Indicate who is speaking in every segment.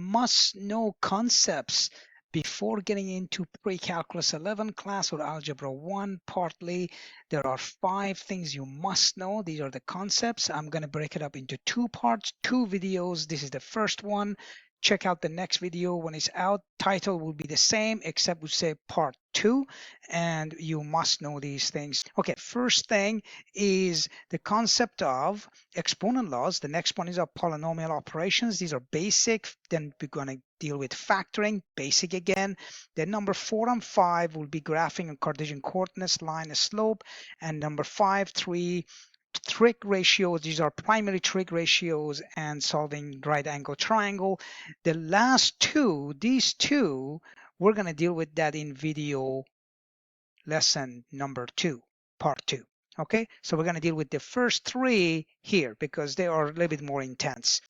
Speaker 1: must-know concepts before getting into pre-calculus 11 class or algebra 1 partly. There are 5 things you must know. These are the concepts. I'm going to break it up into 2 parts, 2 videos. This is the first one. Check out the next video when it's out. Title will be the same except we say part 2, and you must know these things. Okay, first thing is the concept of exponent laws. The next one is our polynomial operations. These are basic. Then we're going to deal with factoring, basic again. Then number 4 and 5 will be graphing and Cartesian coordinates, line and slope. And number 5, 3, trig ratios. These are primary trig ratios and solving right angle triangle. The last 2, these 2, we're going to deal with that in video lesson number 2, part 2. Okay, so we're going to deal with the first 3 here because they are a little bit more intense.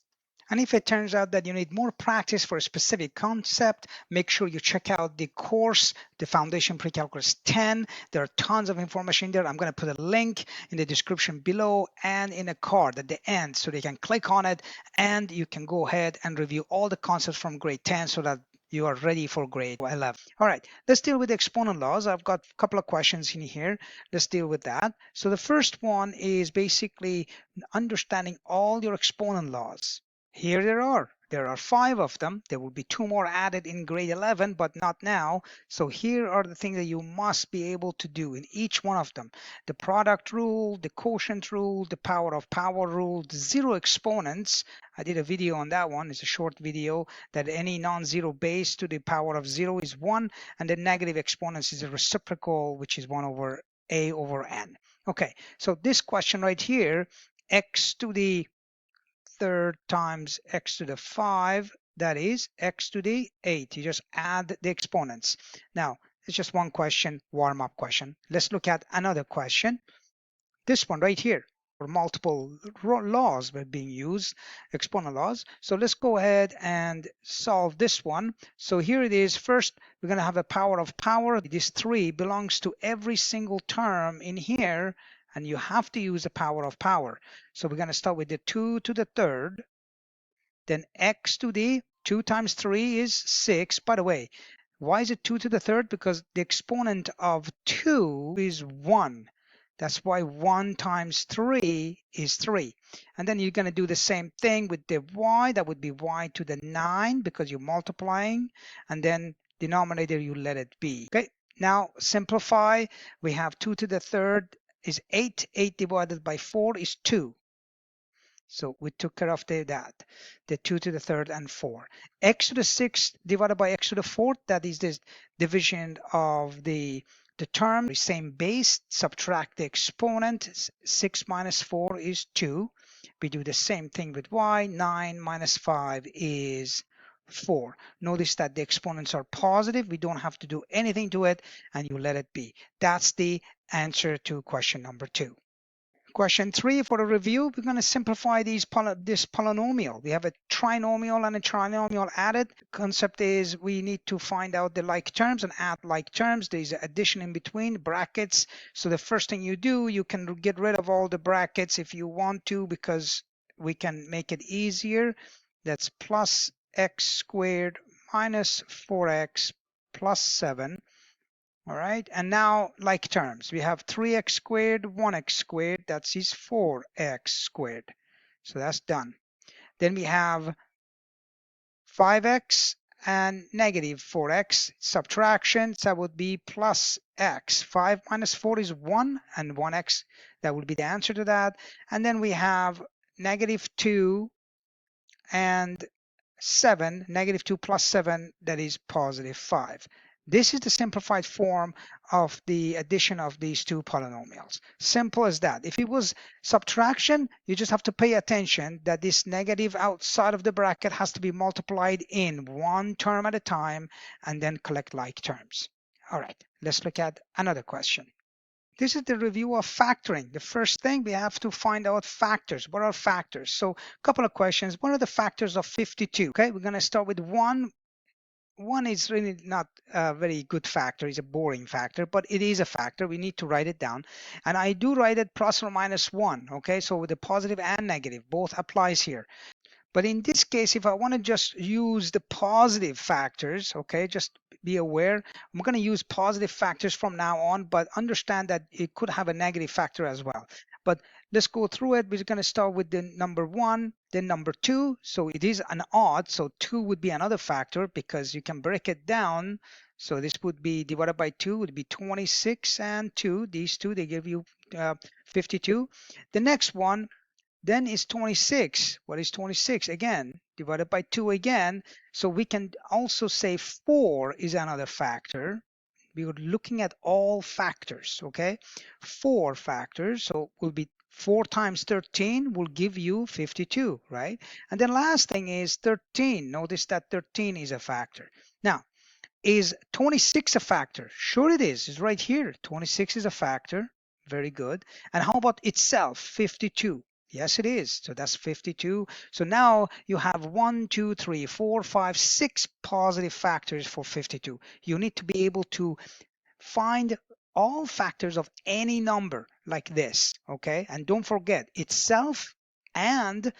Speaker 1: And if it turns out that you need more practice for a specific concept, make sure you check out the course, the Foundation Pre-Calculus 10. There are tons of information there. I'm going to put a link in the description below and in a card at the end so they can click on it and you can go ahead and review all the concepts from grade 10 so that you are ready for grade 11. All right, let's deal with exponent laws. I've got a couple of questions in here. Let's deal with that. So the first one is basically understanding all your exponent laws. Here there are 5 of them. There will be 2 more added in grade 11, but not now. So here are the things that you must be able to do in each one of them. The product rule, the quotient rule, the power of power rule, the zero exponents. I did a video on that one. It's a short video that any non-zero base to the power of 0 is 1, and the negative exponents is a reciprocal, which is 1 over a over n. Okay, so this question right here, x to the third times x to the 5, that is x to the 8. You just add the exponents. Now, it's just one question, warm-up question. Let's look at another question. This one right here, where multiple laws were being used, exponent laws. So let's go ahead and solve this one. So here it is. First, we're going to have a power of power. This 3 belongs to every single term in here, and you have to use the power of power. So we're going to start with the 2 to the third, then x to the 2 times 3 is 6. By the way, why is it 2 to the third? Because the exponent of 2 is 1. That's why 1 times 3 is 3. And then you're going to do the same thing with the y. That would be y to the 9 because you're multiplying. And then denominator, you let it be. Okay, now simplify. We have 2 to the third is 8. 8 divided by 4 is 2. So we took care of that, the 2 to the third and 4. X to the 6th divided by x to the 4th, that is the division of the term, the same base, subtract the exponent. 6 minus 4 is 2. We do the same thing with y. 9 minus 5 is 4. Notice that the exponents are positive. We don't have to do anything to it, and you let it be. That's the answer to question number 2. Question 3 for a review, we're going to simplify this polynomial. We have a trinomial and a trinomial added. The concept is we need to find out the like terms and add like terms. There's an addition in between, brackets. So the first thing you do, you can get rid of all the brackets if you want to, because we can make it easier. That's plus x squared minus 4x plus 7. All right, and now like terms, we have 3x squared, 1x squared, that's 4x squared. So that's done. Then we have 5x and negative 4x, subtraction, so that would be plus x. 5 minus 4 is 1, and 1x, that would be the answer to that. And then we have negative 2 and 7, negative 2 plus 7, that is positive 5. This is the simplified form of the addition of these two polynomials. Simple as that. If it was subtraction, you just have to pay attention that this negative outside of the bracket has to be multiplied in one term at a time and then collect like terms. All right, let's look at another question. This is the review of factoring. The first thing, we have to find out factors. What are factors? So a couple of questions. What are the factors of 52? Okay, we're going to start with 1. 1 is really not a very good factor. It's a boring factor, but it is a factor. We need to write it down. And I do write it plus or minus 1. Okay, so with the positive and negative, both applies here. But in this case, if I want to just use the positive factors, okay, just be aware, I'm going to use positive factors from now on, but understand that it could have a negative factor as well. But let's go through it. We're going to start with the number 1, then number 2. So it is an odd, so 2 would be another factor because you can break it down. So this would be divided by 2 would be 26 and 2. These two, they give you 52. The next one, then is 26. What is 26? Again, divided by 2 again. So we can also say 4 is another factor. We are looking at all factors, okay? 4 factors, so will be 4 times 13 will give you 52, right? And then last thing is 13. Notice that 13 is a factor. Now, is 26 a factor? Sure it is. It's right here. 26 is a factor. Very good. And how about itself? 52. Yes, it is. So that's 52. So now you have 1, 2, 3, 4, 5, 6 positive factors for 52. You need to be able to find all factors of any number like this, okay? And don't forget, itself and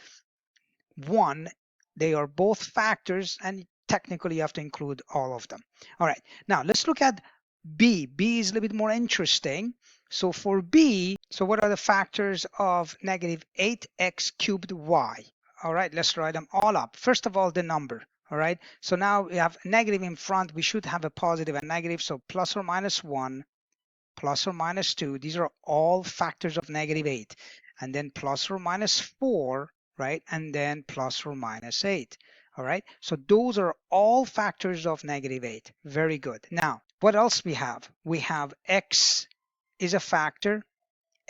Speaker 1: 1, they are both factors, and technically you have to include all of them. All right, now let's look at B. B is a little bit more interesting. So for B, so what are the factors of negative 8x cubed y? All right, let's write them all up. First of all, the number. All right, so now we have negative in front. We should have a positive and negative. So plus or minus 1, plus or minus 2. These are all factors of negative 8. And then plus or minus 4, right? And then plus or minus 8. All right, so those are all factors of negative 8. Very good. Now, what else we have? We have x is a factor,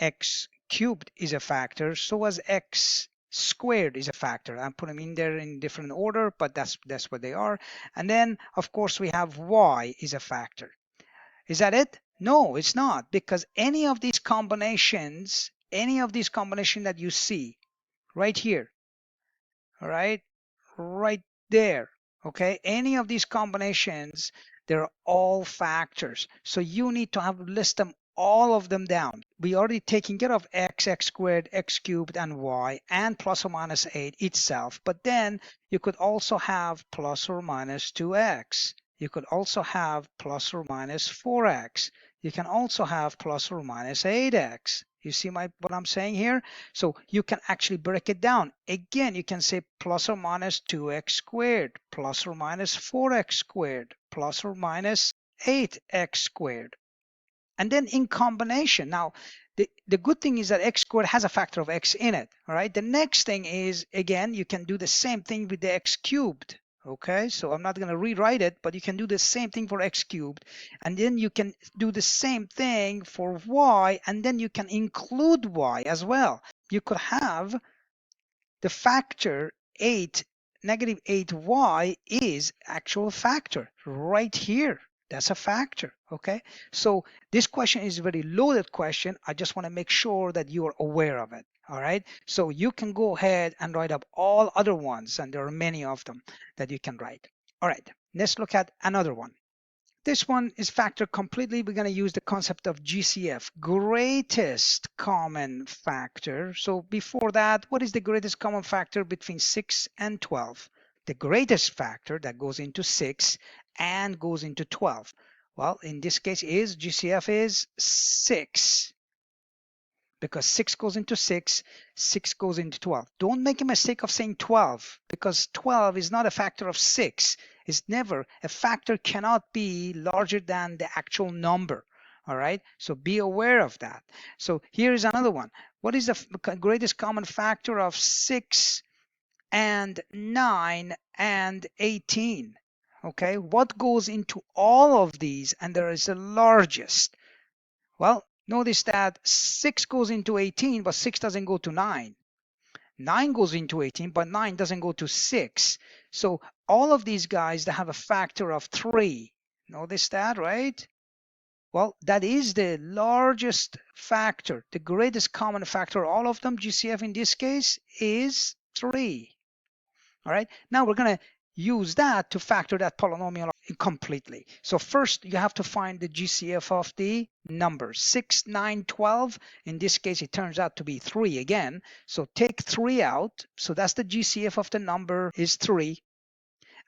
Speaker 1: x cubed is a factor, so as x squared is a factor. I'm putting them in there in different order, but that's what they are. And then, of course, we have y is a factor. Is that it? No, it's not, because any of these combinations that you see right here, all right there, okay, any of these combinations, they're all factors. So you need to have list them, all of them down. We already taken care of x, x squared, x cubed, and y, and plus or minus 8 itself. But then you could also have plus or minus 2x. You could also have plus or minus 4x. You can also have plus or minus 8x. You see what I'm saying here? So you can actually break it down. Again, you can say plus or minus 2x squared, plus or minus 4x squared, plus or minus 8x squared. And then in combination, now the good thing is that x squared has a factor of x in it. All right. The next thing is, again, you can do the same thing with the x cubed. Okay, so I'm not going to rewrite it, but you can do the same thing for x cubed. And then you can do the same thing for y, and then you can include y as well. You could have the factor 8, negative 8y is actual factor right here. That's a factor, okay? So this question is a very loaded question. I just want to make sure that you are aware of it, all right? So you can go ahead and write up all other ones, and there are many of them that you can write. All right, let's look at another one. This one is factor completely. We're going to use the concept of GCF, greatest common factor. So before that, what is the greatest common factor between 6 and 12? The greatest factor that goes into 6 and goes into 12. Well, in this case is GCF is 6. Because 6 goes into 6, 6 goes into 12. Don't make a mistake of saying 12, because 12 is not a factor of 6. It's never, a factor cannot be larger than the actual number. All right, so be aware of that. So here is another one. What is the greatest common factor of 6 and 9 and 18? Okay, what goes into all of these, and there is the largest? Well, notice that 6 goes into 18, but 6 doesn't go to 9. 9 goes into 18, but 9 doesn't go to 6. So all of these guys, they have a factor of 3. Notice that, right? Well, that is the largest factor, the greatest common factor. All of them, GCF in this case, is 3. All right, now we're going to use that to factor that polynomial completely. So first you have to find the GCF of the numbers 6, 9, 12. In this case it turns out to be 3 again. So take 3 out. So that's the GCF of the number is 3.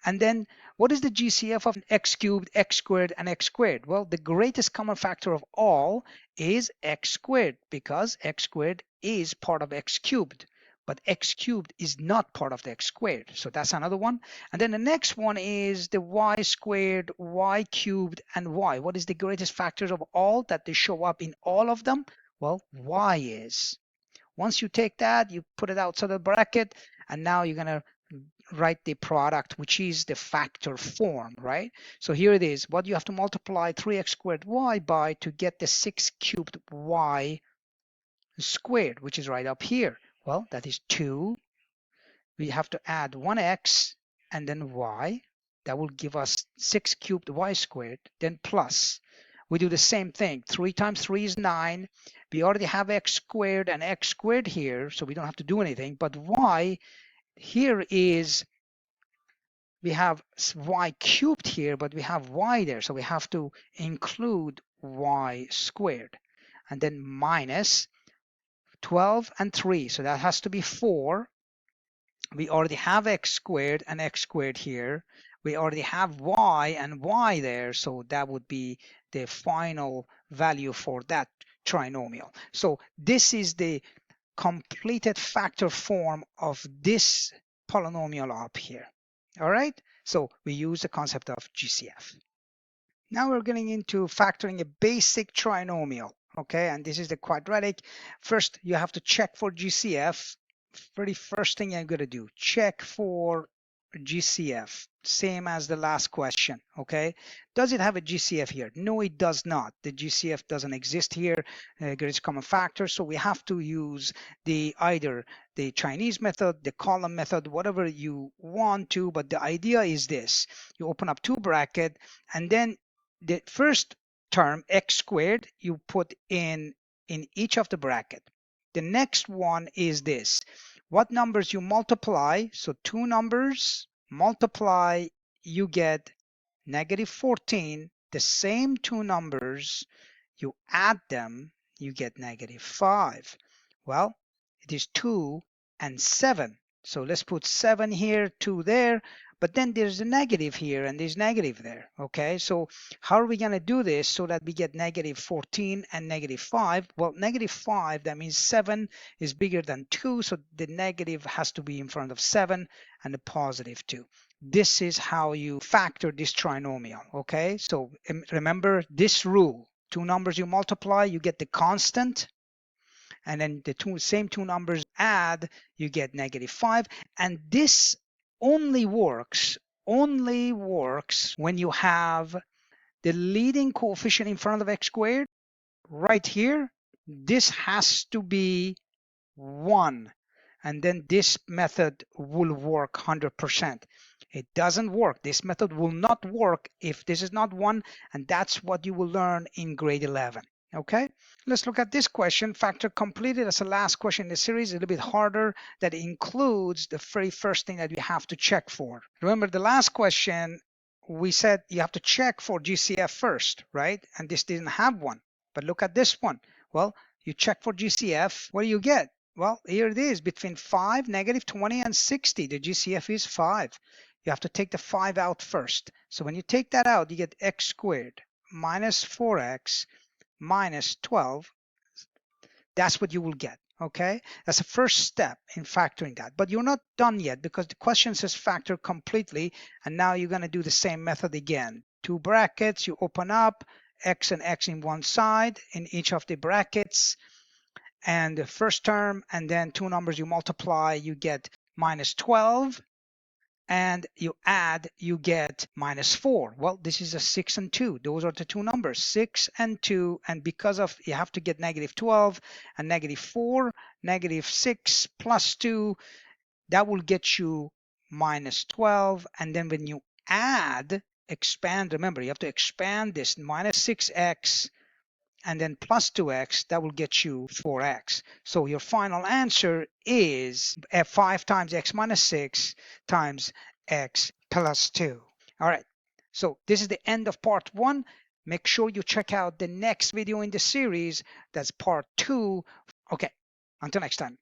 Speaker 1: And then what is the GCF of x cubed, x squared, and x squared? Well, the greatest common factor of all is x squared, because x squared is part of x cubed, but x cubed is not part of the x squared. So that's another one. And then the next one is the y squared, y cubed, and y. What is the greatest factors of all that they show up in all of them? Well, y is. Once you take that, you put it outside the bracket, and now you're going to write the product, which is the factor form, right? So here it is. What you have to multiply 3x squared y by to get the 6 cubed y squared, which is right up here. Well, that is 2. We have to add 1x and then y. That will give us 6 cubed y squared, then plus. We do the same thing. 3 times 3 is 9. We already have x squared and x squared here, so we don't have to do anything. But y here is, we have y cubed here, but we have y there, so we have to include y squared. And then minus 12 and 3, so that has to be 4. We already have x squared and x squared here. We already have y and y there, so that would be the final value for that trinomial. So this is the completed factor form of this polynomial up here. All right, so we use the concept of GCF. Now we're getting into factoring a basic trinomial. Okay, and this is the quadratic. First, you have to check for GCF. Very first thing I'm going to do, check for GCF, same as the last question. Okay, does it have a GCF here? No, it does not. The GCF doesn't exist here. Greatest common factor, so we have to use either the Chinese method, the column method, whatever you want to, but the idea is this. You open up 2 brackets, and then the first term, x squared, you put in each of the bracket. The next one is this. What numbers you multiply? So 2 numbers multiply, you get negative 14. The same 2 numbers, you add them, you get negative 5. Well, it is 2 and 7. So let's put 7 here, 2 there. But then there's a negative here and there's negative there. Okay, so how are we going to do this so that we get negative 14 and negative 5? Well, negative 5, that means 7 is bigger than 2. So the negative has to be in front of 7 and the positive 2. This is how you factor this trinomial. Okay, so remember this rule. 2 numbers you multiply, you get the constant. And then the same 2 numbers add, you get negative 5. And this only works when you have the leading coefficient in front of x squared right here. This has to be 1, and then this method will work 100%. It doesn't work. This method will not work if this is not 1, and that's what you will learn in grade 11. Okay, let's look at this question. Factor completed as the last question in the series, a little bit harder. That includes the very first thing that you have to check for. Remember the last question, we said you have to check for GCF first, right? And this didn't have one. But look at this one. Well, you check for GCF. What do you get? Well, here it is, between 5, negative 20, and 60. The GCF is 5. You have to take the 5 out first. So when you take that out, you get x squared minus 4x minus 12. That's what you will get. Okay, that's the first step in factoring that. But you're not done yet, because the question says factor completely, and now you're going to do the same method again. 2 brackets, you open up, x and x in one side in each of the brackets, and the first term, and then 2 numbers you multiply, you get minus 12. And you add, you get minus 4. Well, this is a 6 and 2. Those are the 2 numbers, 6 and 2. And because of, you have to get negative 12 and negative 4, negative 6 plus 2, that will get you minus 12. And then when you add, expand, remember, you have to expand this, minus 6x and then plus 2x, that will get you 4x. So your final answer is 5 times x minus 6 times x plus 2. All right. So this is the end of part 1. Make sure you check out the next video in the series. That's part 2. Okay. Until next time.